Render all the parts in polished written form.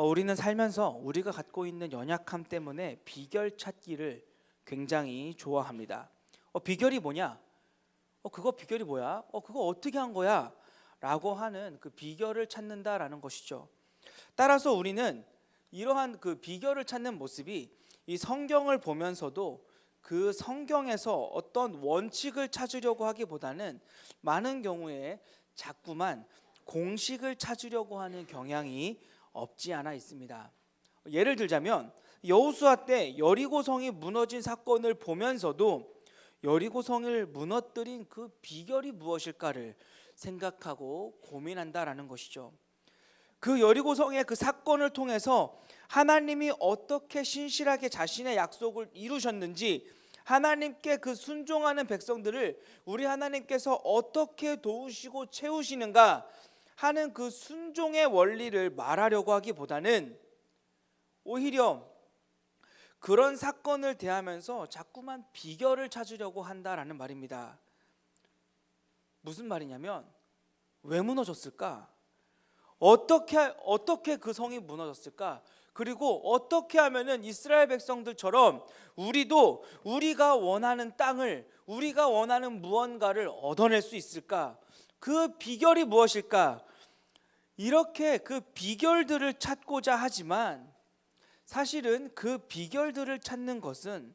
우리는 살면서 우리가 갖고 있는 연약함 때문에 비결 찾기를 굉장히 좋아합니다. 비결이 뭐냐? 그거 비결이 뭐야? 그거 어떻게 한 거야? 라고 하는 그 비결을 찾는다라는 것이죠. 따라서 우리는 이러한 그 비결을 찾는 모습이 이 성경을 보면서도 그 성경에서 어떤 원칙을 찾으려고 하기보다는 많은 경우에 자꾸만 공식을 찾으려고 하는 경향이 없지 않아 있습니다. 예를 들자면 여호수아 때 여리고성이 무너진 사건을 보면서도 여리고성을 무너뜨린 그 비결이 무엇일까를 생각하고 고민한다라는 것이죠. 그 여리고성의 그 사건을 통해서 하나님이 어떻게 신실하게 자신의 약속을 이루셨는지, 하나님께 그 순종하는 백성들을 우리 하나님께서 어떻게 도우시고 채우시는가 하는 그 순종의 원리를 말하려고 하기보다는 오히려 그런 사건을 대하면서 자꾸만 비결을 찾으려고 한다라는 말입니다. 무슨 말이냐면, 왜 무너졌을까? 어떻게 그 성이 무너졌을까? 그리고 어떻게 하면은 이스라엘 백성들처럼 우리도 우리가 원하는 땅을, 우리가 원하는 무언가를 얻어낼 수 있을까? 그 비결이 무엇일까? 이렇게 그 비결들을 찾고자 하지만 사실은 그 비결들을 찾는 것은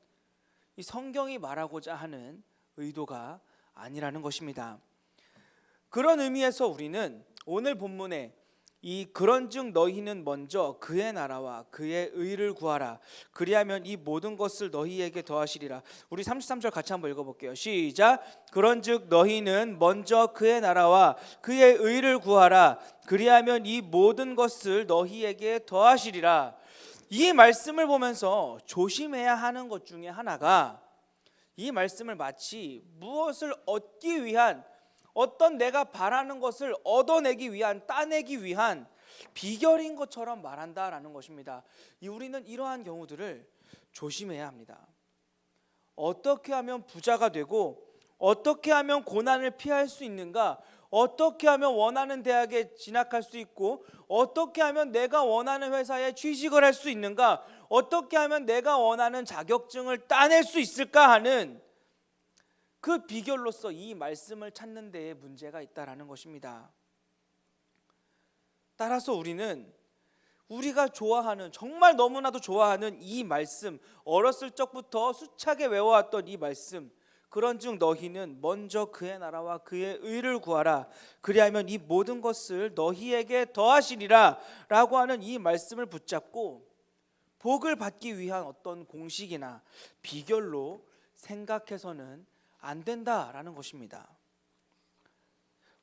이 성경이 말하고자 하는 의도가 아니라는 것입니다. 그런 의미에서 우리는 오늘 본문에 이 그런즉 너희는 먼저 그의 나라와 그의 의를 구하라 그리하면 이 모든 것을 너희에게 더하시리라. 우리 33절 같이 한번 읽어볼게요. 시작. 그런즉 너희는 먼저 그의 나라와 그의 의를 구하라 그리하면 이 모든 것을 너희에게 더하시리라. 이 말씀을 보면서 조심해야 하는 것 중에 하나가, 이 말씀을 마치 무엇을 얻기 위한, 어떤 내가 바라는 것을 얻어내기 위한, 따내기 위한 비결인 것처럼 말한다라는 것입니다. 우리는 이러한 경우들을 조심해야 합니다. 어떻게 하면 부자가 되고, 어떻게 하면 고난을 피할 수 있는가, 어떻게 하면 원하는 대학에 진학할 수 있고, 어떻게 하면 내가 원하는 회사에 취직을 할 수 있는가, 어떻게 하면 내가 원하는 자격증을 따낼 수 있을까 하는 그 비결로서 이 말씀을 찾는 데에 문제가 있다라는 것입니다. 따라서 우리는 우리가 좋아하는, 정말 너무나도 좋아하는 이 말씀, 어렸을 적부터 수차게 외워왔던 이 말씀, 그런즉 너희는 먼저 그의 나라와 그의 의를 구하라 그리하면 이 모든 것을 너희에게 더하시리라 라고 하는 이 말씀을 붙잡고 복을 받기 위한 어떤 공식이나 비결로 생각해서는 안 된다라는 것입니다.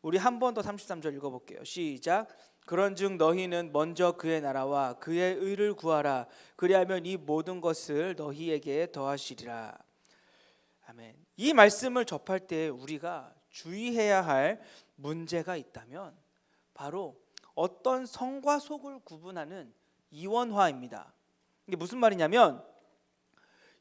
우리 한 번 더 33절 읽어볼게요. 시작. 그런즉 너희는 먼저 그의 나라와 그의 의를 구하라 그리하면 이 모든 것을 너희에게 더하시리라. 아멘. 이 말씀을 접할 때 우리가 주의해야 할 문제가 있다면 바로 어떤 성과 속을 구분하는 이원화입니다. 이게 무슨 말이냐면,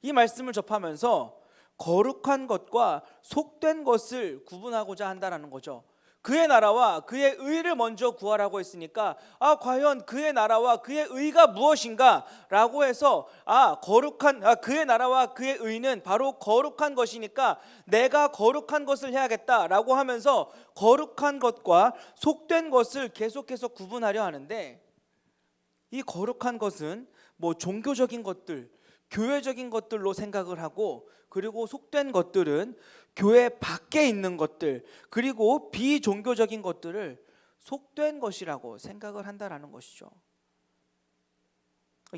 이 말씀을 접하면서 거룩한 것과 속된 것을 구분하고자 한다는 거죠. 그의 나라와 그의 의를 먼저 구하라고 했으니까 과연 그의 나라와 그의 의가 무엇인가 라고 해서 그의 나라와 그의 의는 바로 거룩한 것이니까 내가 거룩한 것을 해야겠다라고 하면서 거룩한 것과 속된 것을 계속해서 구분하려 하는데, 이 거룩한 것은 뭐 종교적인 것들, 교회적인 것들로 생각을 하고, 그리고 속된 것들은 교회 밖에 있는 것들, 그리고 비종교적인 것들을 속된 것이라고 생각을 한다라는 것이죠.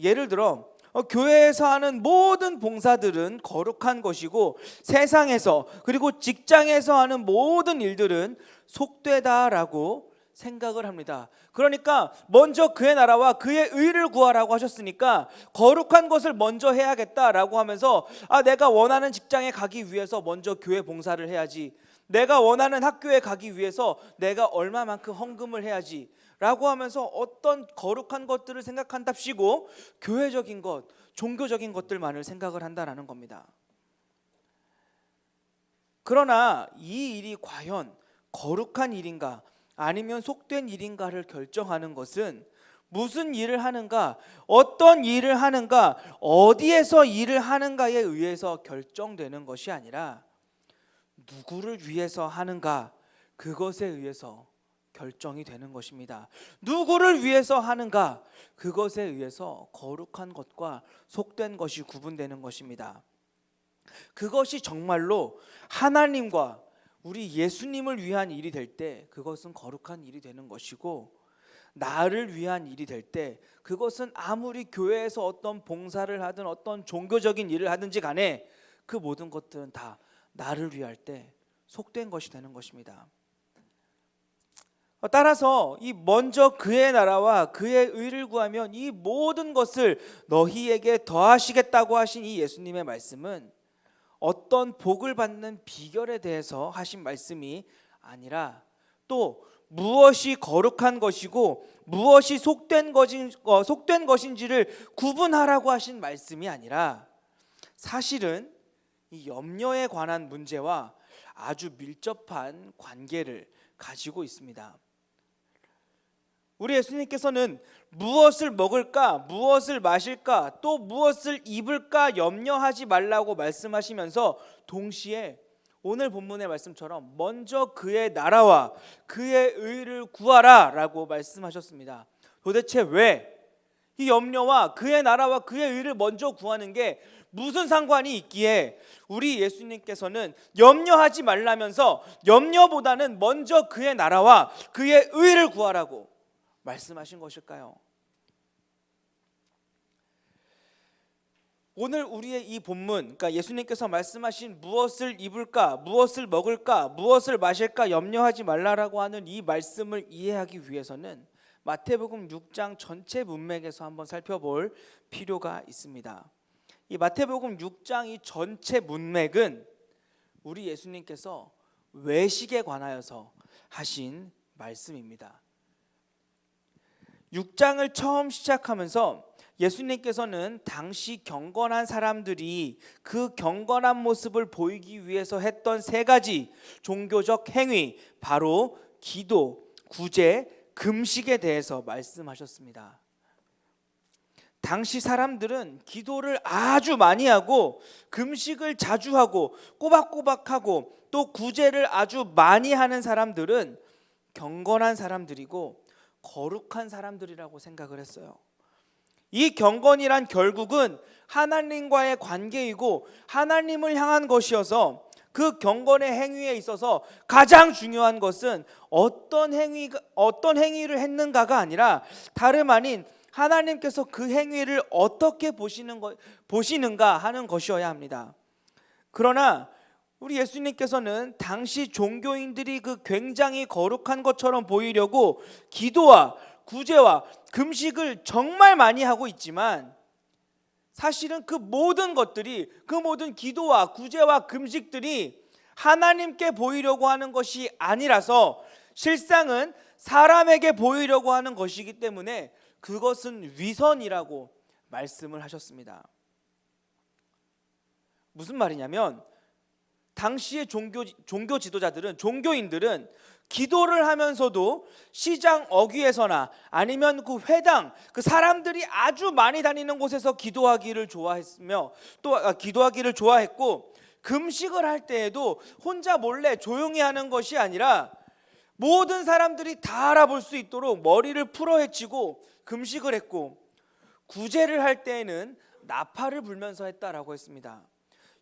예를 들어 교회에서 하는 모든 봉사들은 거룩한 것이고, 세상에서 그리고 직장에서 하는 모든 일들은 속되다라고 생각을 합니다. 그러니까 먼저 그의 나라와 그의 의를 구하라고 하셨으니까 거룩한 것을 먼저 해야겠다라고 하면서 내가 원하는 직장에 가기 위해서 먼저 교회 봉사를 해야지, 내가 원하는 학교에 가기 위해서 내가 얼마만큼 헌금을 해야지 라고 하면서 어떤 거룩한 것들을 생각한답시고 교회적인 것, 종교적인 것들만을 생각을 한다는 겁니다. 그러나 이 일이 과연 거룩한 일인가 아니면 속된 일인가를 결정하는 것은 무슨 일을 하는가, 어떤 일을 하는가, 어디에서 일을 하는가에 의해서 결정되는 것이 아니라 누구를 위해서 하는가, 그것에 의해서 결정이 되는 것입니다. 누구를 위해서 하는가, 그것에 의해서 거룩한 것과 속된 것이 구분되는 것입니다. 그것이 정말로 하나님과 우리 예수님을 위한 일이 될 때 그것은 거룩한 일이 되는 것이고, 나를 위한 일이 될 때 그것은 아무리 교회에서 어떤 봉사를 하든 어떤 종교적인 일을 하든지 간에 그 모든 것들은 다 나를 위할 때 속된 것이 되는 것입니다. 따라서 이 먼저 그의 나라와 그의 의를 구하면 이 모든 것을 너희에게 더하시겠다고 하신 이 예수님의 말씀은 어떤 복을 받는 비결에 대해서 하신 말씀이 아니라, 또 무엇이 거룩한 것이고 무엇이 속된 것인지를 구분하라고 하신 말씀이 아니라, 사실은 이 염려에 관한 문제와 아주 밀접한 관계를 가지고 있습니다. 우리 예수님께서는 무엇을 먹을까, 무엇을 마실까, 또 무엇을 입을까 염려하지 말라고 말씀하시면서 동시에 오늘 본문의 말씀처럼 먼저 그의 나라와 그의 의를 구하라 라고 말씀하셨습니다. 도대체 왜 이 염려와 그의 나라와 그의 의를 먼저 구하는 게 무슨 상관이 있기에 우리 예수님께서는 염려하지 말라면서 염려보다는 먼저 그의 나라와 그의 의를 구하라고 말씀하신 것일까요? 오늘 우리의 이 본문, 그러니까 예수님께서 말씀하신 무엇을 입을까, 무엇을 먹을까, 무엇을 마실까 염려하지 말라라고 하는 이 말씀을 이해하기 위해서는 마태복음 6장 전체 문맥에서 한번 살펴볼 필요가 있습니다. 이 마태복음 6장 이 전체 문맥은 우리 예수님께서 외식에 관하여서 하신 말씀입니다. 6장을 처음 시작하면서 예수님께서는 당시 경건한 사람들이 그 경건한 모습을 보이기 위해서 했던 세 가지 종교적 행위, 바로 기도, 구제, 금식에 대해서 말씀하셨습니다. 당시 사람들은 기도를 아주 많이 하고 금식을 자주 하고 꼬박꼬박하고 또 구제를 아주 많이 하는 사람들은 경건한 사람들이고 거룩한 사람들이라고 생각을 했어요. 이 경건이란 결국은 하나님과의 관계이고 하나님을 향한 것이어서, 그 경건의 행위에 있어서 가장 중요한 것은 어떤 행위를 했는가가 아니라 다름 아닌 하나님께서 그 행위를 어떻게 보시는가 하는 것이어야 합니다. 그러나 우리 예수님께서는 당시 종교인들이 그 굉장히 거룩한 것처럼 보이려고 기도와 구제와 금식을 정말 많이 하고 있지만, 사실은 그 모든 것들이, 그 모든 기도와 구제와 금식들이 하나님께 보이려고 하는 것이 아니라서 실상은 사람에게 보이려고 하는 것이기 때문에 그것은 위선이라고 말씀을 하셨습니다. 무슨 말이냐면, 당시의 종교 지도자들은, 종교인들은 기도를 하면서도 시장 어귀에서나 아니면 그 회당, 그 사람들이 아주 많이 다니는 곳에서 기도하기를 좋아했으며, 또 기도하기를 좋아했고, 금식을 할 때에도 혼자 몰래 조용히 하는 것이 아니라 모든 사람들이 다 알아볼 수 있도록 머리를 풀어 헤치고 금식을 했고, 구제를 할 때에는 나팔을 불면서 했다라고 했습니다.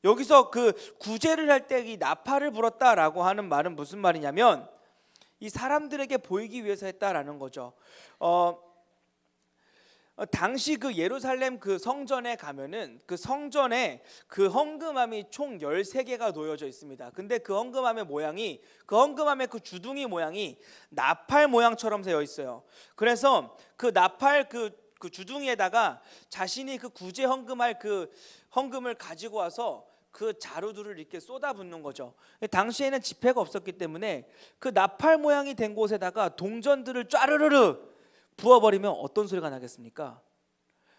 여기서 그 구제를 할 때 이 나팔을 불었다라고 하는 말은 무슨 말이냐면, 이 사람들에게 보이기 위해서 했다라는 거죠. 당시 그 예루살렘 그 성전에 가면은 그 성전에 그 헌금함이 총 13개가 놓여져 있습니다. 근데 그 헌금함의 모양이, 그 헌금함의 그 주둥이 모양이 나팔 모양처럼 되어 있어요. 그래서 그 나팔 그 주둥이에다가 자신이 그 구제 헌금할 그 헌금을 가지고 와서 그 자루들을 이렇게 쏟아붓는 거죠. 당시에는 지폐가 없었기 때문에 그 나팔 모양이 된 곳에다가 동전들을 쫘르르르 부어버리면 어떤 소리가 나겠습니까?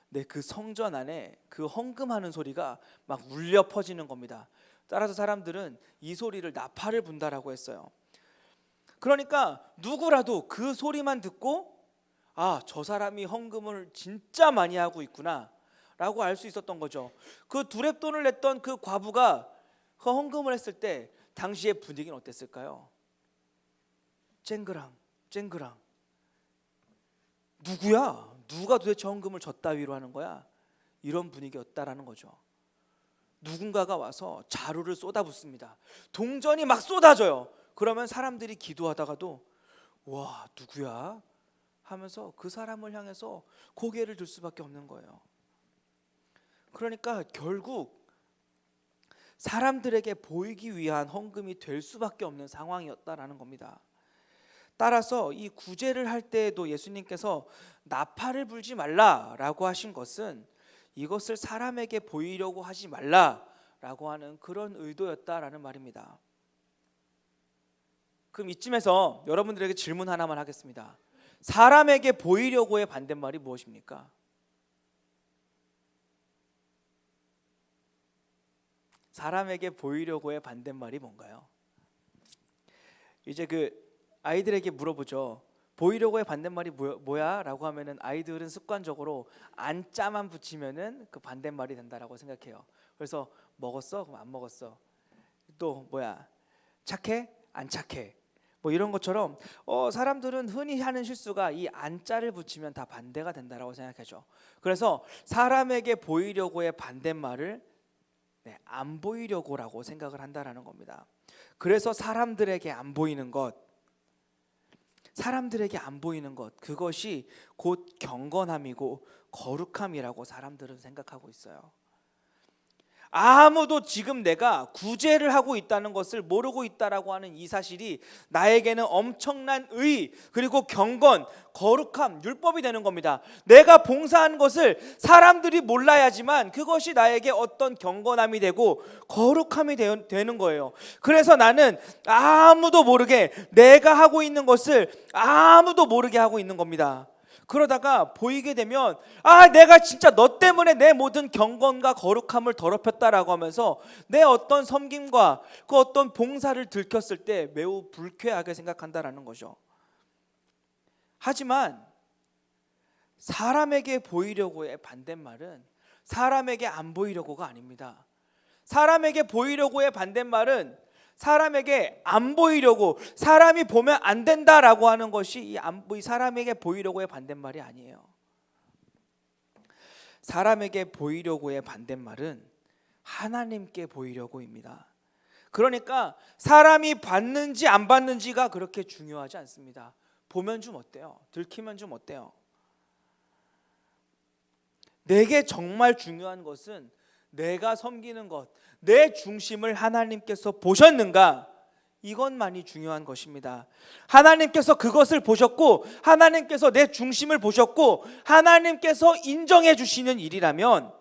네, 그 성전 안에 그 헌금하는 소리가 막 울려 퍼지는 겁니다. 따라서 사람들은 이 소리를 나팔을 분다라고 했어요. 그러니까 누구라도 그 소리만 듣고 저 사람이 헌금을 진짜 많이 하고 있구나 라고 알 수 있었던 거죠. 그 두렙돈을 냈던 그 과부가 그 헌금을 했을 때 당시의 분위기는 어땠을까요? 쨍그랑 쨍그랑. 누구야? 누가 도대체 헌금을 저 따위로 하는 거야? 이런 분위기였다라는 거죠. 누군가가 와서 자루를 쏟아붓습니다. 동전이 막 쏟아져요. 그러면 사람들이 기도하다가도 와, 누구야? 하면서 그 사람을 향해서 고개를 들 수밖에 없는 거예요. 그러니까 결국 사람들에게 보이기 위한 헌금이 될 수밖에 없는 상황이었다라는 겁니다. 따라서 이 구제를 할 때에도 예수님께서 나팔을 불지 말라라고 하신 것은 이것을 사람에게 보이려고 하지 말라라고 하는 그런 의도였다라는 말입니다. 그럼 이쯤에서 여러분들에게 질문 하나만 하겠습니다. 사람에게 보이려고의 반대말이 무엇입니까? 사람에게 보이려고의 반대말이 뭔가요? 이제 그 아이들에게 물어보죠. 보이려고의 반대말이 뭐야? 라고 하면은 아이들은 습관적으로 안자만 붙이면은 그 반대말이 된다라고 생각해요. 그래서 먹었어? 그럼 안 먹었어. 또 뭐야? 착해? 안 착해? 뭐 이런 것처럼 사람들은 흔히 하는 실수가 이 안자를 붙이면 다 반대가 된다라고 생각하죠. 그래서 사람에게 보이려고의 반대말을 안 보이려고라고 생각을 한다라는 겁니다. 그래서 사람들에게 안 보이는 것, 그것이 곧 경건함이고 거룩함이라고 사람들은 생각하고 있어요. 아무도 지금 내가 구제를 하고 있다는 것을 모르고 있다라고 하는 이 사실이 나에게는 엄청난 의, 그리고 경건, 거룩함, 율법이 되는 겁니다. 내가 봉사한 것을 사람들이 몰라야지만 그것이 나에게 어떤 경건함이 되고 거룩함이 되는 거예요. 그래서 나는 아무도 모르게 내가 하고 있는 것을 아무도 모르게 하고 있는 겁니다. 그러다가 보이게 되면 내가 진짜 너 때문에 내 모든 경건과 거룩함을 더럽혔다라고 하면서 내 어떤 섬김과 그 어떤 봉사를 들켰을 때 매우 불쾌하게 생각한다라는 거죠. 하지만 사람에게 보이려고의 반대말은 사람에게 안 보이려고가 아닙니다. 사람에게 보이려고의 반대말은 사람에게 안 보이려고, 사람이 보면 안 된다라고 하는 것이 이 사람에게 보이려고의 반대말이 아니에요. 사람에게 보이려고의 반대말은 하나님께 보이려고입니다. 그러니까 사람이 받는지 안 받는지가 그렇게 중요하지 않습니다. 보면 좀 어때요? 들키면 좀 어때요? 내게 정말 중요한 것은 내가 섬기는 것, 내 중심을 하나님께서 보셨는가? 이것만이 중요한 것입니다. 하나님께서 그것을 보셨고, 하나님께서 내 중심을 보셨고, 하나님께서 인정해 주시는 일이라면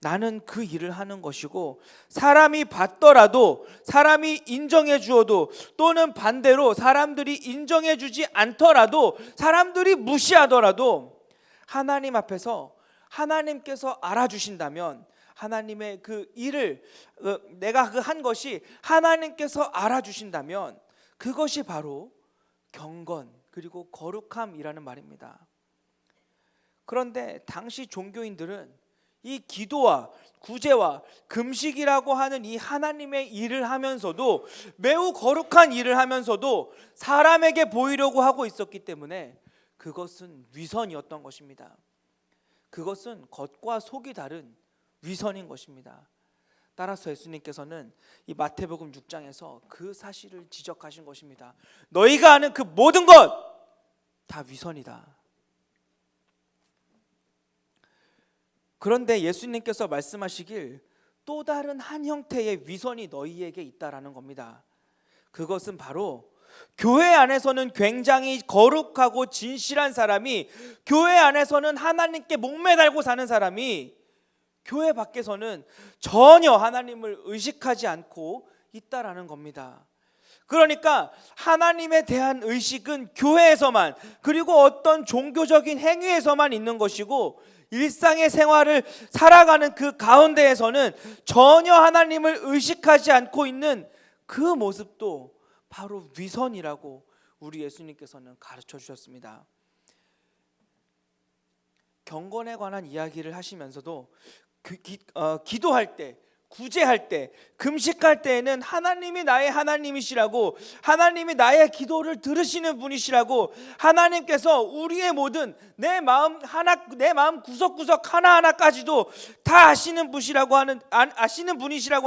나는 그 일을 하는 것이고, 사람이 받더라도, 사람이 인정해 주어도, 또는 반대로 사람들이 인정해 주지 않더라도, 사람들이 무시하더라도 하나님 앞에서 하나님께서 알아주신다면, 하나님의 그 일을 내가 그 한 것이 하나님께서 알아주신다면 그것이 바로 경건 그리고 거룩함이라는 말입니다. 그런데 당시 종교인들은 이 기도와 구제와 금식이라고 하는 이 하나님의 일을 하면서도, 매우 거룩한 일을 하면서도 사람에게 보이려고 하고 있었기 때문에 그것은 위선이었던 것입니다. 그것은 겉과 속이 다른 위선인 것입니다. 따라서 예수님께서는 이 마태복음 6장에서 그 사실을 지적하신 것입니다. 너희가 아는 그 모든 것 다 위선이다. 그런데 예수님께서 말씀하시길 또 다른 한 형태의 위선이 너희에게 있다라는 겁니다. 그것은 바로 교회 안에서는 굉장히 거룩하고 진실한 사람이, 교회 안에서는 하나님께 목매달고 사는 사람이 교회 밖에서는 전혀 하나님을 의식하지 않고 있다라는 겁니다. 그러니까 하나님에 대한 의식은 교회에서만, 그리고 어떤 종교적인 행위에서만 있는 것이고, 일상의 생활을 살아가는 그 가운데에서는 전혀 하나님을 의식하지 않고 있는 그 모습도 바로 위선이라고 우리 예수님께서는 가르쳐 주셨습니다. 경건에 관한 이야기를 하시면서도 기도할 때, 구제할 때, 금식할 때에는 하나님이 나의 하나님이시라고, 하나님이 나의 기도를 들으시는 분이시라고, 하나님께서 우리의 모든 내 마음 구석구석 하나하나까지도 다 아시는 분이시라고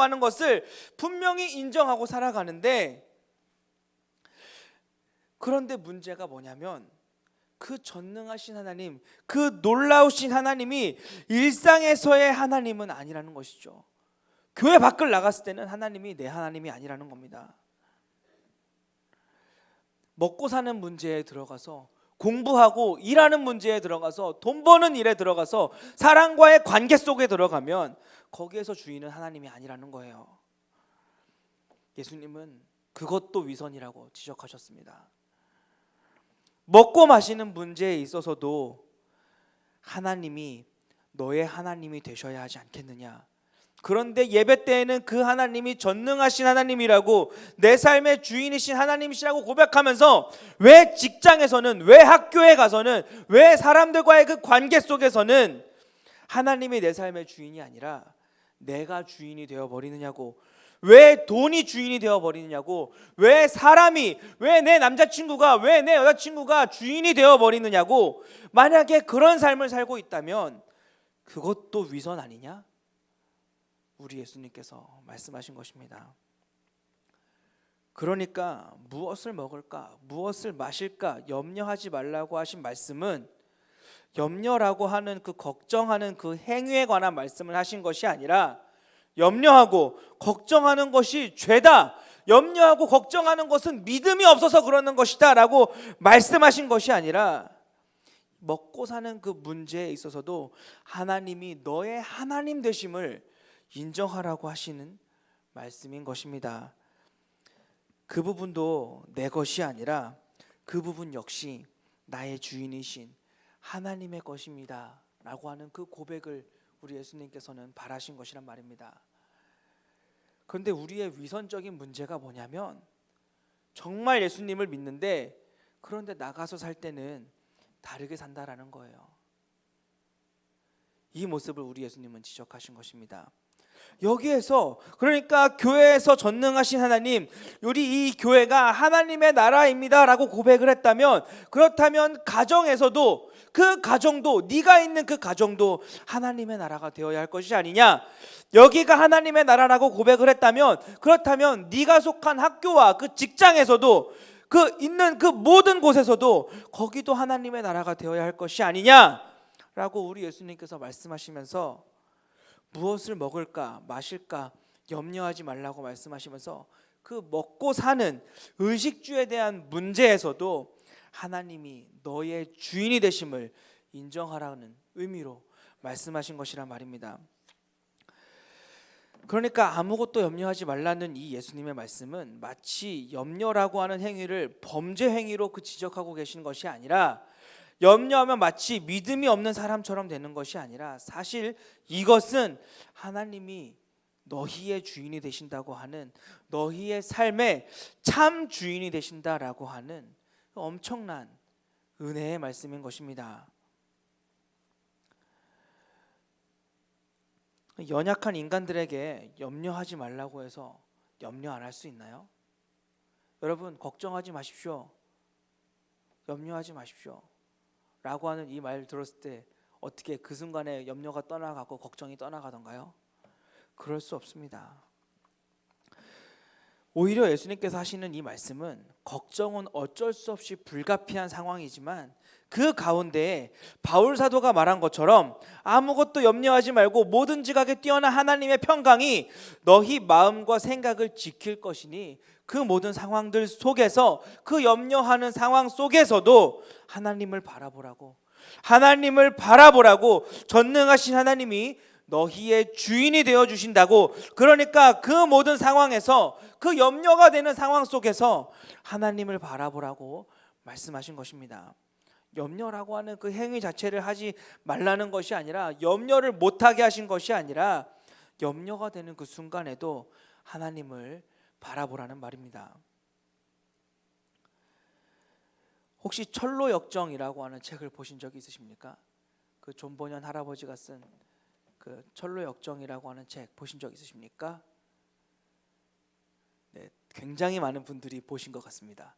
하는 것을 분명히 인정하고 살아가는데, 그런데 문제가 뭐냐면 그 전능하신 하나님, 그 놀라우신 하나님이 일상에서의 하나님은 아니라는 것이죠. 교회 밖을 나갔을 때는 하나님이 내 하나님이 아니라는 겁니다. 먹고 사는 문제에 들어가서, 공부하고 일하는 문제에 들어가서, 돈 버는 일에 들어가서, 사람과의 관계 속에 들어가면 거기에서 주인은 하나님이 아니라는 거예요. 예수님은 그것도 위선이라고 지적하셨습니다. 먹고 마시는 문제에 있어서도 하나님이 너의 하나님이 되셔야 하지 않겠느냐. 그런데 예배 때에는 그 하나님이 전능하신 하나님이라고, 내 삶의 주인이신 하나님이시라고 고백하면서 왜 직장에서는, 왜 학교에 가서는, 왜 사람들과의 그 관계 속에서는 하나님이 내 삶의 주인이 아니라 내가 주인이 되어버리느냐고, 왜 돈이 주인이 되어버리느냐고, 왜 내 남자친구가, 왜 내 여자친구가 주인이 되어버리느냐고. 만약에 그런 삶을 살고 있다면 그것도 위선 아니냐? 우리 예수님께서 말씀하신 것입니다. 그러니까 무엇을 먹을까, 무엇을 마실까 염려하지 말라고 하신 말씀은, 염려라고 하는 그 걱정하는 그 행위에 관한 말씀을 하신 것이 아니라, 염려하고 걱정하는 것이 죄다, 염려하고 걱정하는 것은 믿음이 없어서 그러는 것이다 라고 말씀하신 것이 아니라, 먹고 사는 그 문제에 있어서도 하나님이 너의 하나님 되심을 인정하라고 하시는 말씀인 것입니다. 그 부분도 내 것이 아니라 그 부분 역시 나의 주인이신 하나님의 것입니다 라고 하는 그 고백을 우리 예수님께서는 바라신 것이란 말입니다. 그런데 우리의 위선적인 문제가 뭐냐면, 정말 예수님을 믿는데 그런데 나가서 살 때는 다르게 산다라는 거예요. 이 모습을 우리 예수님은 지적하신 것입니다. 여기에서, 그러니까 교회에서 전능하신 하나님, 우리 이 교회가 하나님의 나라입니다 라고 고백을 했다면, 그렇다면 가정에서도, 그 가정도, 네가 있는 그 가정도 하나님의 나라가 되어야 할 것이 아니냐. 여기가 하나님의 나라라고 고백을 했다면, 그렇다면 네가 속한 학교와 그 직장에서도, 그 있는 그 모든 곳에서도 거기도 하나님의 나라가 되어야 할 것이 아니냐 라고 우리 예수님께서 말씀하시면서, 무엇을 먹을까 마실까 염려하지 말라고 말씀하시면서 그 먹고 사는 의식주에 대한 문제에서도 하나님이 너의 주인이 되심을 인정하라는 의미로 말씀하신 것이란 말입니다. 그러니까 아무것도 염려하지 말라는 이 예수님의 말씀은 마치 염려라고 하는 행위를 범죄 행위로 지적하고 계신 것이 아니라, 염려하면 마치 믿음이 없는 사람처럼 되는 것이 아니라, 사실 이것은 하나님이 너희의 주인이 되신다고 하는, 너희의 삶의 참 주인이 되신다라고 하는 엄청난 은혜의 말씀인 것입니다. 연약한 인간들에게 염려하지 말라고 해서 염려 안 할 수 있나요? 여러분, 걱정하지 마십시오, 염려하지 마십시오 라고 하는 이 말 들었을 때 어떻게 그 순간에 염려가 떠나가고 걱정이 떠나가던가요? 그럴 수 없습니다. 오히려 예수님께서 하시는 이 말씀은, 걱정은 어쩔 수 없이 불가피한 상황이지만 그 가운데에 바울 사도가 말한 것처럼 아무것도 염려하지 말고 모든 지각에 뛰어난 하나님의 평강이 너희 마음과 생각을 지킬 것이니, 그 모든 상황들 속에서, 그 염려하는 상황 속에서도 하나님을 바라보라고, 전능하신 하나님이 너희의 주인이 되어 주신다고. 그러니까 그 모든 상황에서, 그 염려가 되는 상황 속에서 하나님을 바라보라고 말씀하신 것입니다. 염려라고 하는 그 행위 자체를 하지 말라는 것이 아니라, 염려를 못하게 하신 것이 아니라, 염려가 되는 그 순간에도 하나님을 바라보라는 말입니다. 혹시 철로역정이라고 하는 책을 보신 적이 있으십니까? 그 존버년 할아버지가 쓴 그 철로역정이라고 하는 책 보신 적 있으십니까? 네, 굉장히 많은 분들이 보신 것 같습니다.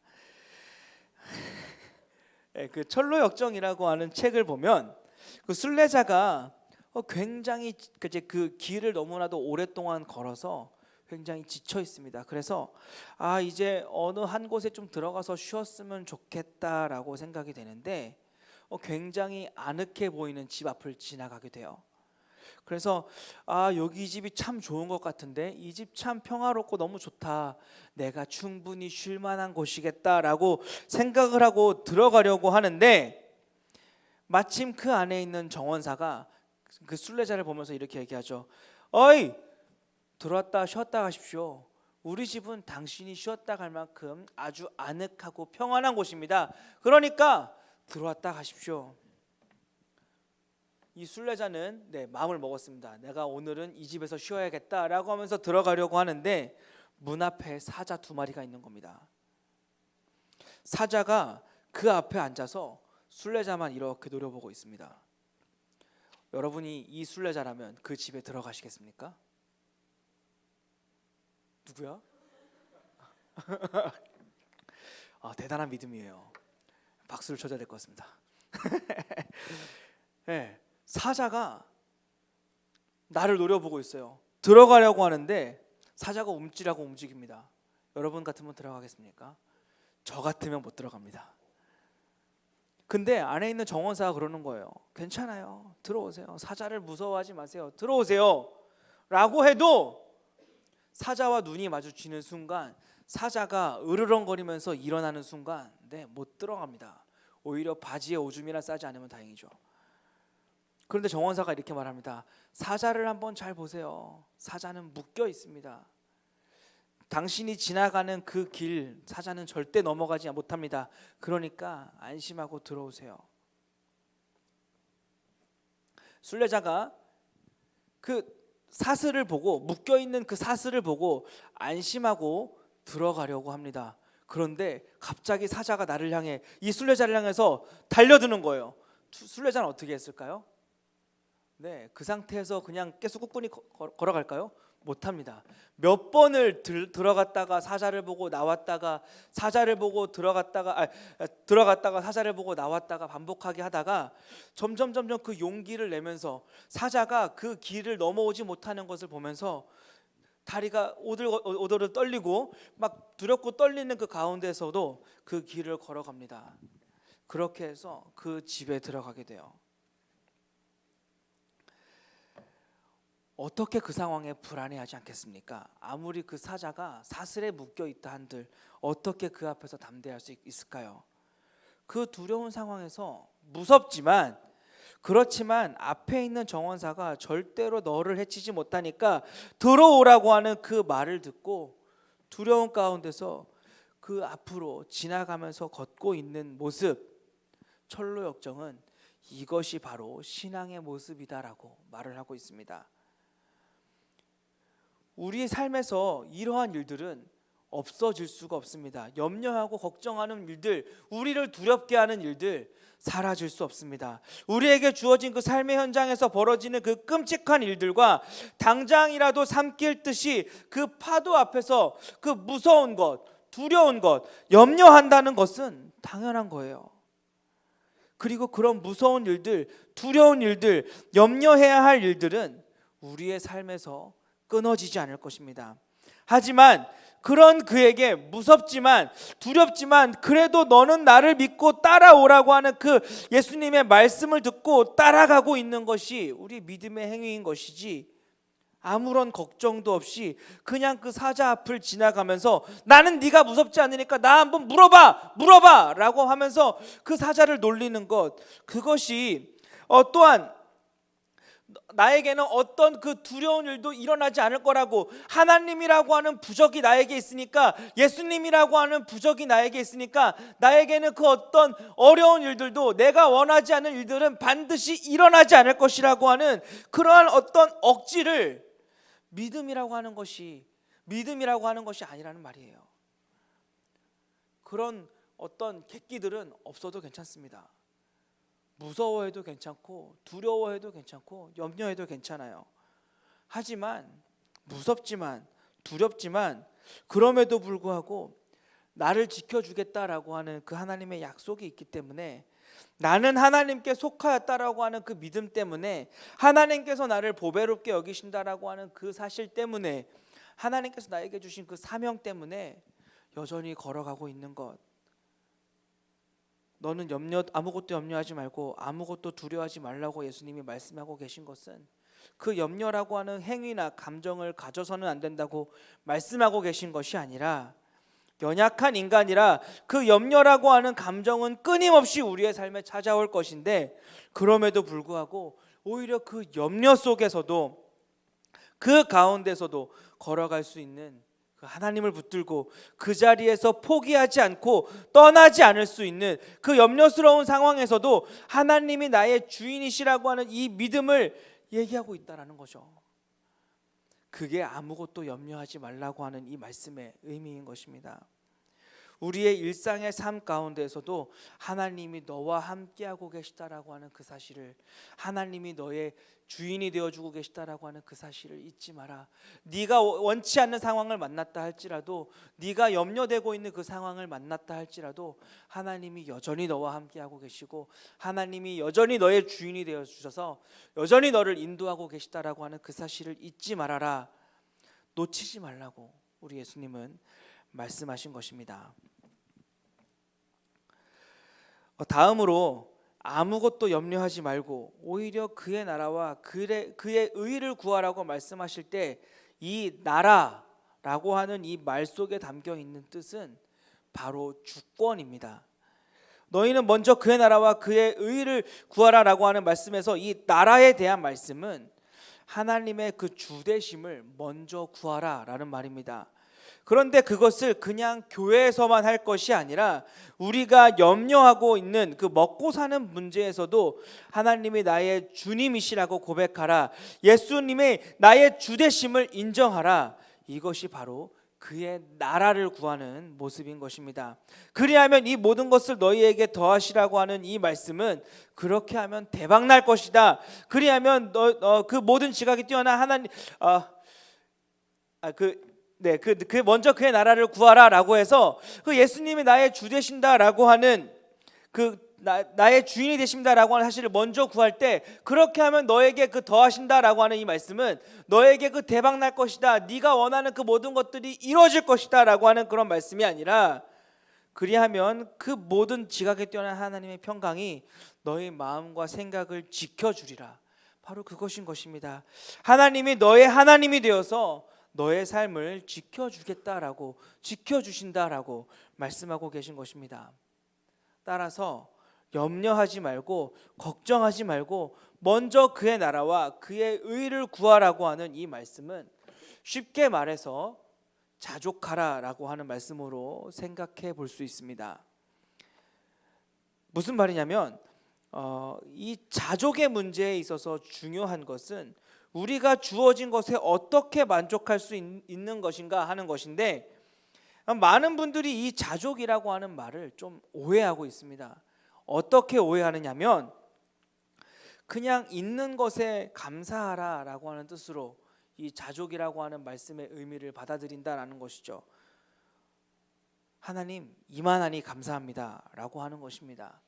네, 그 철로역정이라고 하는 책을 보면 그 순례자가 굉장히 이제 그 길을 너무나도 오랫동안 걸어서 굉장히 지쳐 있습니다. 그래서 이제 어느 한 곳에 좀 들어가서 쉬었으면 좋겠다라고 생각이 되는데 굉장히 아늑해 보이는 집 앞을 지나가게 돼요. 그래서 여기 이 집이 참 좋은 것 같은데, 이 집 참 평화롭고 너무 좋다, 내가 충분히 쉴 만한 곳이겠다라고 생각을 하고 들어가려고 하는데, 마침 그 안에 있는 정원사가 그 순례자를 보면서 이렇게 얘기하죠. 어이, 들어왔다 쉬었다 가십시오. 우리 집은 당신이 쉬었다 갈 만큼 아주 아늑하고 평안한 곳입니다. 그러니까 들어왔다 가십시오. 이 순례자는 마음을 먹었습니다. 내가 오늘은 이 집에서 쉬어야겠다라고 하면서 들어가려고 하는데, 문 앞에 사자 2마리가 있는 겁니다. 사자가 그 앞에 앉아서 순례자만 이렇게 노려보고 있습니다. 여러분이 이 순례자라면 그 집에 들어가시겠습니까? 누구야? 대단한 믿음이에요. 박수를 쳐줘야 될 것 같습니다. 네, 사자가 나를 노려보고 있어요. 들어가려고 하는데 사자가 움찔하고 움직입니다. 여러분 같으면 들어가겠습니까? 저 같으면 못 들어갑니다. 근데 안에 있는 정원사가 그러는 거예요. 괜찮아요, 들어오세요. 사자를 무서워하지 마세요. 들어오세요 라고 해도 사자와 눈이 마주치는 순간, 사자가 으르렁거리면서 일어나는 순간 못 들어갑니다. 오히려 바지에 오줌이나 싸지 않으면 다행이죠. 그런데 정원사가 이렇게 말합니다. 사자를 한번 잘 보세요. 사자는 묶여 있습니다. 당신이 지나가는 그 길, 사자는 절대 넘어가지 못합니다. 그러니까 안심하고 들어오세요. 순례자가 그 사슬을 보고, 묶여 있는 그 사슬을 보고 안심하고 들어가려고 합니다. 그런데 갑자기 사자가 나를 향해, 이 순례자를 향해서 달려드는 거예요. 순례자는 어떻게 했을까요? 그 상태에서 그냥 계속 꿋꿋이 걸어갈까요? 못합니다. 몇 번을 들어갔다가 사자를 보고 나왔다가, 사자를 보고 들어갔다가 사자를 보고 나왔다가 반복하게 하다가 점점 그 용기를 내면서 사자가 그 길을 넘어오지 못하는 것을 보면서 다리가 오들오들 떨리고 막 두렵고 떨리는 그 가운데서도 그 길을 걸어갑니다. 그렇게 해서 그 집에 들어가게 돼요. 어떻게 그 상황에 불안해하지 않겠습니까? 아무리 그 사자가 사슬에 묶여 있다 한들 어떻게 그 앞에서 담대할 수 있을까요? 그 두려운 상황에서 무섭지만, 그렇지만 앞에 있는 정원사가 절대로 너를 해치지 못하니까 들어오라고 하는 그 말을 듣고 두려운 가운데서 그 앞으로 지나가면서 걷고 있는 모습, 철로역정은 이것이 바로 신앙의 모습이다라고 말을 하고 있습니다. 우리의 삶에서 이러한 일들은 없어질 수가 없습니다. 염려하고 걱정하는 일들, 우리를 두렵게 하는 일들 사라질 수 없습니다. 우리에게 주어진 그 삶의 현장에서 벌어지는 그 끔찍한 일들과 당장이라도 삼킬 듯이 그 파도 앞에서 그 무서운 것, 두려운 것, 염려한다는 것은 당연한 거예요. 그리고 그런 무서운 일들, 두려운 일들, 염려해야 할 일들은 우리의 삶에서 끊어지지 않을 것입니다. 하지만 그런 그에게 무섭지만 두렵지만 그래도 너는 나를 믿고 따라오라고 하는 그 예수님의 말씀을 듣고 따라가고 있는 것이 우리 믿음의 행위인 것이지, 아무런 걱정도 없이 그냥 그 사자 앞을 지나가면서 나는 네가 무섭지 않으니까 나 한번 물어봐 라고 하면서 그 사자를 놀리는 것, 그것이 또한 나에게는 어떤 그 두려운 일도 일어나지 않을 거라고, 하나님이라고 하는 부적이 나에게 있으니까, 예수님이라고 하는 부적이 나에게 있으니까 나에게는 그 어떤 어려운 일들도, 내가 원하지 않는 일들은 반드시 일어나지 않을 것이라고 하는 그러한 어떤 억지를 믿음이라고 하는 것이 아니라는 말이에요. 그런 어떤 객기들은 없어도 괜찮습니다. 무서워해도 괜찮고 두려워해도 괜찮고 염려해도 괜찮아요. 하지만 무섭지만 두렵지만 그럼에도 불구하고 나를 지켜주겠다라고 하는 그 하나님의 약속이 있기 때문에, 나는 하나님께 속하였다라고 하는 그 믿음 때문에, 하나님께서 나를 보배롭게 여기신다라고 하는 그 사실 때문에, 하나님께서 나에게 주신 그 사명 때문에 여전히 걸어가고 있는 것. 너는 아무것도 염려하지 말고 아무것도 두려워하지 말라고 예수님이 말씀하고 계신 것은, 그 염려라고 하는 행위나 감정을 가져서는 안 된다고 말씀하고 계신 것이 아니라, 연약한 인간이라 그 염려라고 하는 감정은 끊임없이 우리의 삶에 찾아올 것인데, 그럼에도 불구하고 오히려 그 염려 속에서도, 그 가운데서도 걸어갈 수 있는, 그 하나님을 붙들고 그 자리에서 포기하지 않고 떠나지 않을 수 있는, 그 염려스러운 상황에서도 하나님이 나의 주인이시라고 하는 이 믿음을 얘기하고 있다라는 거죠. 그게 아무것도 염려하지 말라고 하는 이 말씀의 의미인 것입니다. 우리의 일상의 삶 가운데에서도 하나님이 너와 함께하고 계시다라고 하는 그 사실을, 하나님이 너의 주인이 되어주고 계시다라고 하는 그 사실을 잊지 마라. 네가 원치 않는 상황을 만났다 할지라도, 네가 염려되고 있는 그 상황을 만났다 할지라도 하나님이 여전히 너와 함께하고 계시고, 하나님이 여전히 너의 주인이 되어주셔서 여전히 너를 인도하고 계시다라고 하는 그 사실을 잊지 말아라. 놓치지 말라고 우리 예수님은 말씀하신 것입니다. 다음으로 아무것도 염려하지 말고 오히려 그의 나라와 그의 의를 구하라고 말씀하실 때, 이 나라라고 하는 이 말 속에 담겨 있는 뜻은 바로 주권입니다. 너희는 먼저 그의 나라와 그의 의를 구하라라고 하는 말씀에서, 이 나라에 대한 말씀은 하나님의 그 주되심을 먼저 구하라라는 말입니다. 그런데 그것을 그냥 교회에서만 할 것이 아니라, 우리가 염려하고 있는 그 먹고 사는 문제에서도 하나님이 나의 주님이시라고 고백하라. 예수님의 나의 주되심을 인정하라. 이것이 바로 그의 나라를 구하는 모습인 것입니다. 그리하면 이 모든 것을 너희에게 더하시라고 하는 이 말씀은, 그렇게 하면 대박 날 것이다. 그리하면 그 모든 지각이 뛰어난 하나님, 먼저 그의 나라를 구하라라고 해서, 그 예수님이 나의 주 되신다라고 하는, 나의 주인이 되신다라고 하는 사실을 먼저 구할 때, 그렇게 하면 너에게 그 더하신다라고 하는 이 말씀은, 너에게 그 대박 날 것이다, 네가 원하는 그 모든 것들이 이루어질 것이다라고 하는 그런 말씀이 아니라, 그리하면 그 모든 지각에 뛰어난 하나님의 평강이 너의 마음과 생각을 지켜주리라. 바로 그것인 것입니다. 하나님이 너의 하나님이 되어서 너의 삶을 지켜주겠다라고, 지켜주신다라고 말씀하고 계신 것입니다. 따라서 염려하지 말고 걱정하지 말고 먼저 그의 나라와 그의 의를 구하라고 하는 이 말씀은, 쉽게 말해서 자족하라라고 하는 말씀으로 생각해 볼 수 있습니다. 무슨 말이냐면, 이 자족의 문제에 있어서 중요한 것은 우리가 주어진 것에 어떻게 만족할 수 있는 것인가 하는 것인데, 많은 분들이 이 자족이라고 하는 말을 좀 오해하고 있습니다. 어떻게 오해하느냐면, 그냥 있는 것에 감사하라라고 하는 뜻으로 이 자족이라고 하는 말씀의 의미를 받아들인다라는 것이죠. 하나님, 이만하니 감사합니다라고 하는 것입니다.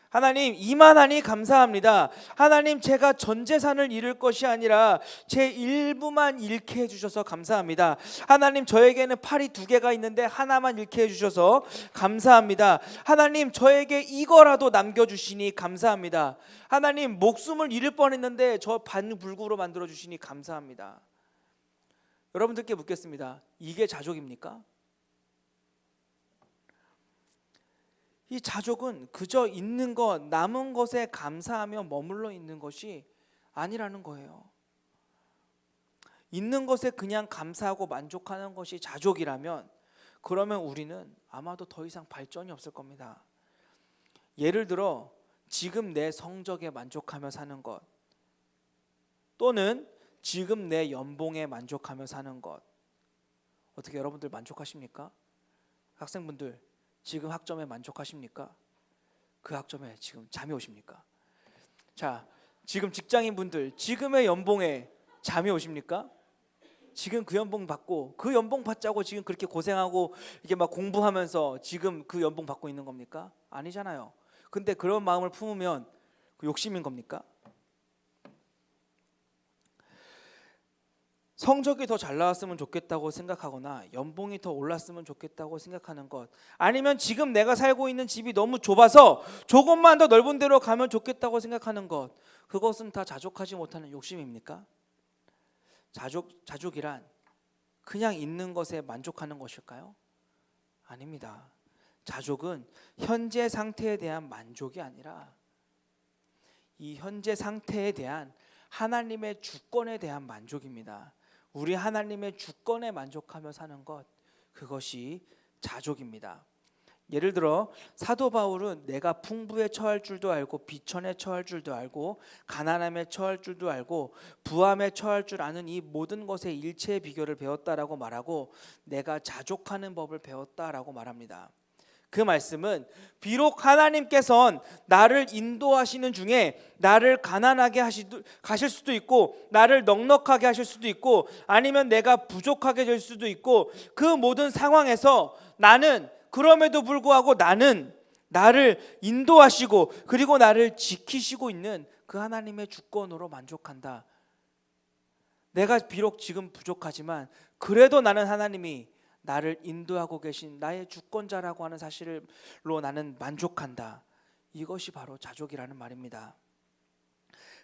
하나님, 이만하니 감사합니다. 하나님, 제가 전 재산을 잃을 것이 아니라 제 일부만 잃게 해주셔서 감사합니다. 하나님, 저에게는 팔이 2개가 있는데 하나만 잃게 해주셔서 감사합니다. 하나님, 저에게 이거라도 남겨주시니 감사합니다. 하나님, 목숨을 잃을 뻔했는데 저 반불구로 만들어주시니 감사합니다. 여러분들께 묻겠습니다. 이게 자족입니까? 이 자족은 그저 있는 것, 남은 것에 감사하며 머물러 있는 것이 아니라는 거예요. 있는 것에 그냥 감사하고 만족하는 것이 자족이라면, 그러면 우리는 아마도 더 이상 발전이 없을 겁니다. 예를 들어 지금 내 성적에 만족하며 사는 것, 또는 지금 내 연봉에 만족하며 사는 것, 어떻게 여러분들 만족하십니까? 학생분들 지금 학점에 만족하십니까? 그 학점에 지금 잠이 오십니까? 자, 지금 직장인분들 지금의 연봉에 잠이 오십니까? 지금 그 연봉 받고 그 연봉 받자고 지금 그렇게 고생하고 이게 막 공부하면서 지금 그 연봉 받고 있는 겁니까? 아니잖아요. 근데 그런 마음을 품으면 그 욕심인 겁니까? 성적이 더 잘 나왔으면 좋겠다고 생각하거나 연봉이 더 올랐으면 좋겠다고 생각하는 것, 아니면 지금 내가 살고 있는 집이 너무 좁아서 조금만 더 넓은 데로 가면 좋겠다고 생각하는 것, 그것은 다 자족하지 못하는 욕심입니까? 자족이란 그냥 있는 것에 만족하는 것일까요? 아닙니다. 자족은 현재 상태에 대한 만족이 아니라 이 현재 상태에 대한 하나님의 주권에 대한 만족입니다. 우리 하나님의 주권에 만족하며 사는 것, 그것이 자족입니다. 예를 들어 사도 바울은 내가 풍부에 처할 줄도 알고 비천에 처할 줄도 알고 가난함에 처할 줄도 알고 부함에 처할 줄 아는 이 모든 것의 일체의 비결을 배웠다라고 말하고 내가 자족하는 법을 배웠다라고 말합니다. 그 말씀은 비록 하나님께서는 나를 인도하시는 중에 나를 가난하게 가실 수도 있고 나를 넉넉하게 하실 수도 있고 아니면 내가 부족하게 될 수도 있고 그 모든 상황에서 나는 그럼에도 불구하고 나는 나를 인도하시고 그리고 나를 지키시고 있는 그 하나님의 주권으로 만족한다. 내가 비록 지금 부족하지만 그래도 나는 하나님이 나를 인도하고 계신 나의 주권자라고 하는 사실로 나는 만족한다. 이것이 바로 자족이라는 말입니다.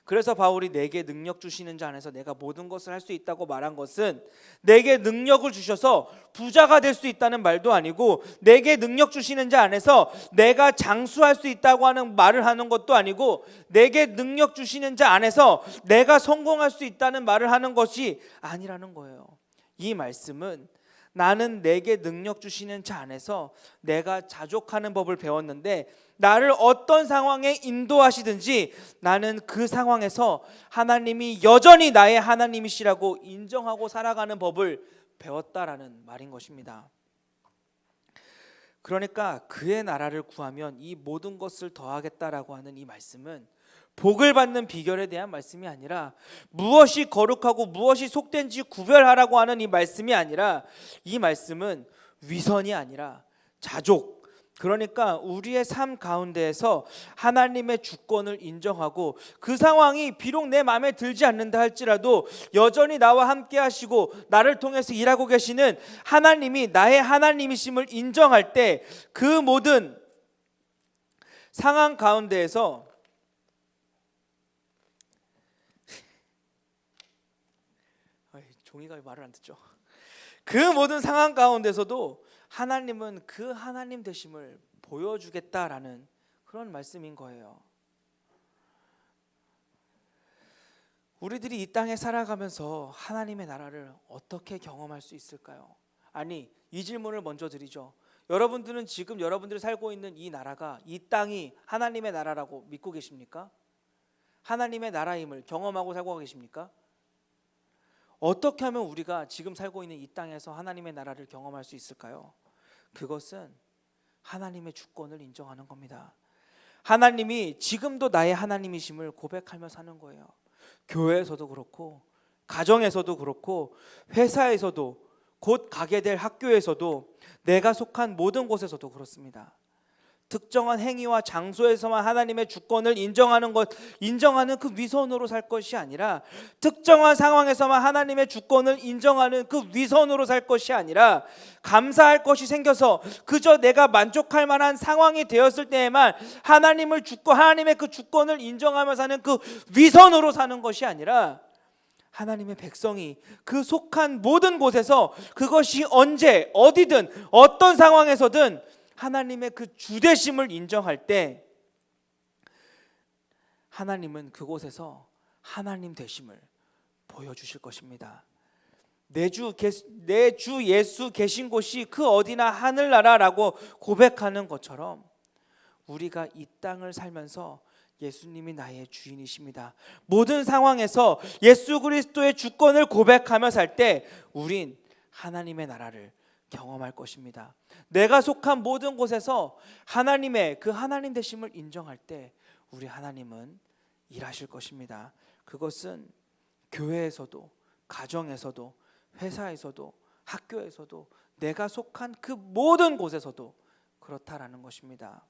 그래서 바울이 내게 능력 주시는 자 안에서 내가 모든 것을 할 수 있다고 말한 것은 내게 능력을 주셔서 부자가 될 수 있다는 말도 아니고 내게 능력 주시는 자 안에서 내가 장수할 수 있다고 하는 말을 하는 것도 아니고 내게 능력 주시는 자 안에서 내가 성공할 수 있다는 말을 하는 것이 아니라는 거예요. 이 말씀은 나는 내게 능력 주시는 자 안에서 내가 자족하는 법을 배웠는데 나를 어떤 상황에 인도하시든지 나는 그 상황에서 하나님이 여전히 나의 하나님이시라고 인정하고 살아가는 법을 배웠다라는 말인 것입니다. 그러니까 그의 나라를 구하면 이 모든 것을 더하겠다라고 하는 이 말씀은 복을 받는 비결에 대한 말씀이 아니라 무엇이 거룩하고 무엇이 속된지 구별하라고 하는 이 말씀이 아니라 이 말씀은 위선이 아니라 자족, 그러니까 우리의 삶 가운데에서 하나님의 주권을 인정하고 그 상황이 비록 내 마음에 들지 않는다 할지라도 여전히 나와 함께 하시고 나를 통해서 일하고 계시는 하나님이 나의 하나님이심을 인정할 때 그 모든 상황 가운데에서 종이가 말을 안 듣죠. 그 모든 상황 가운데서도 하나님은 그 하나님 되심을 보여주겠다라는 그런 말씀인 거예요. 우리들이 이 땅에 살아가면서 하나님의 나라를 어떻게 경험할 수 있을까요? 아니, 이 질문을 먼저 드리죠. 여러분들은 지금 여러분들이 살고 있는 이 나라가, 이 땅이 하나님의 나라라고 믿고 계십니까? 하나님의 나라임을 경험하고 살고 계십니까? 어떻게 하면 우리가 지금 살고 있는 이 땅에서 하나님의 나라를 경험할 수 있을까요? 그것은 하나님의 주권을 인정하는 겁니다. 하나님이 지금도 나의 하나님이심을 고백하며 사는 거예요. 교회에서도 그렇고 가정에서도 그렇고 회사에서도 곧 가게 될 학교에서도 내가 속한 모든 곳에서도 그렇습니다. 특정한 행위와 장소에서만 하나님의 주권을 인정하는 그 위선으로 살 것이 아니라 특정한 상황에서만 하나님의 주권을 인정하는 그 위선으로 살 것이 아니라 감사할 것이 생겨서 그저 내가 만족할 만한 상황이 되었을 때에만 하나님의 그 주권을 인정하며 사는 그 위선으로 사는 것이 아니라 하나님의 백성이 그 속한 모든 곳에서 그것이 언제 어디든 어떤 상황에서든 하나님의 그 주되심을 인정할 때 하나님은 그곳에서 하나님 되심을 보여주실 것입니다. 내 주 예수 계신 곳이 그 어디나 하늘나라라고 고백하는 것처럼 우리가 이 땅을 살면서 예수님이 나의 주인이십니다. 모든 상황에서 예수 그리스도의 주권을 고백하며 살 때 우린 하나님의 나라를 경험할 것입니다. 내가 속한 모든 곳에서 하나님의 그 하나님 되심을 인정할 때 우리 하나님은 일하실 것입니다. 그것은 교회에서도, 가정에서도, 회사에서도, 학교에서도, 내가 속한 그 모든 곳에서도 그렇다라는 것입니다.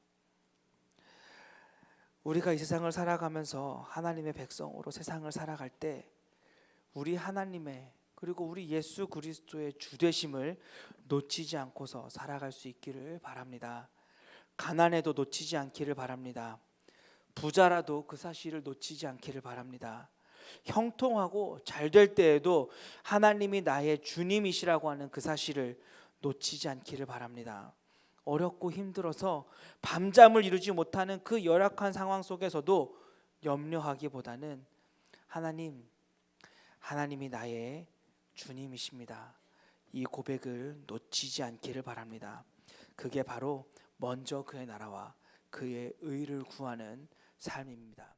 우리가 이 세상을 살아가면서 하나님의 백성으로 세상을 살아갈 때 우리 하나님의, 그리고 우리 예수 그리스도의 주되심을 놓치지 않고서 살아갈 수 있기를 바랍니다. 가난해도 놓치지 않기를 바랍니다. 부자라도 그 사실을 놓치지 않기를 바랍니다. 형통하고 잘 될 때에도 하나님이 나의 주님이시라고 하는 그 사실을 놓치지 않기를 바랍니다. 어렵고 힘들어서 밤잠을 이루지 못하는 그 열악한 상황 속에서도 염려하기보다는 하나님이 나의 주님이십니다. 이 고백을 놓치지 않기를 바랍니다. 그게 바로 먼저 그의 나라와 그의 의를 구하는 삶입니다.